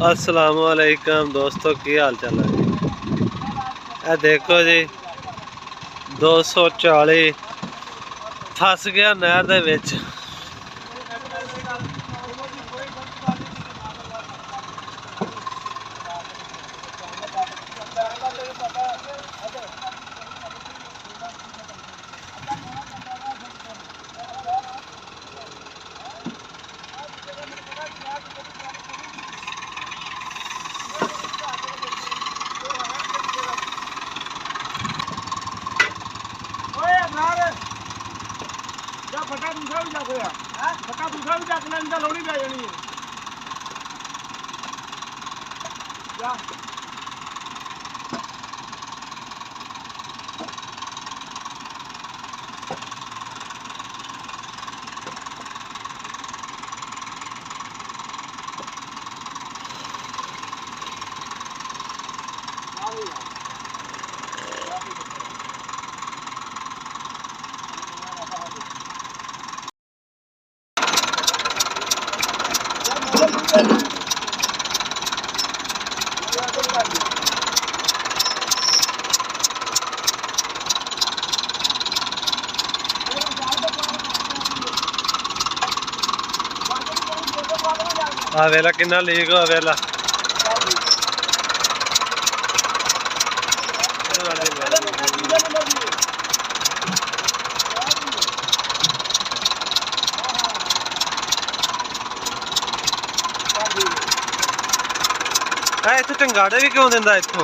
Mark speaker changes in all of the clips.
Speaker 1: अस्सलाम वालेकुम दोस्तों, की हाल चाल है जी। ये देखो जी 240 फस गया नहर दे विच।
Speaker 2: फटा दूसरा भी चक लिया, फटा दूसरा भी चक लिया, लोड़ी पै जानी है।
Speaker 1: आ वेला कितना लीक हो वेला इत्थों चंगाड़े भी क्यों दिंदा इत्थों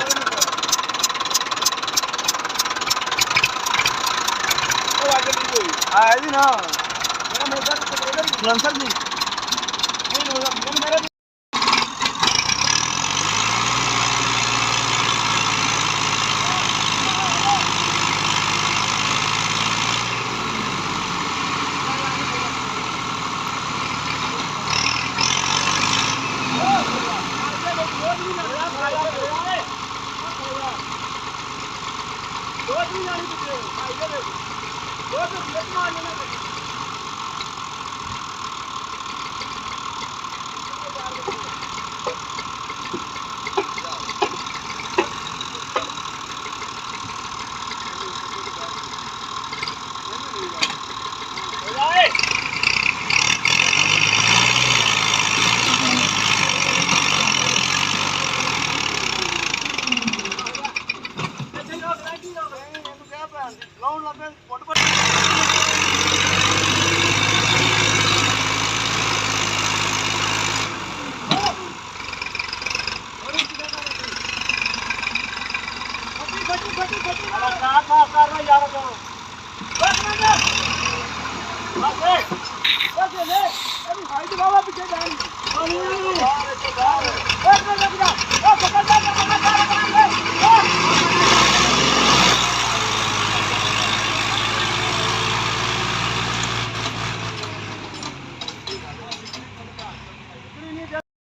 Speaker 2: पीछे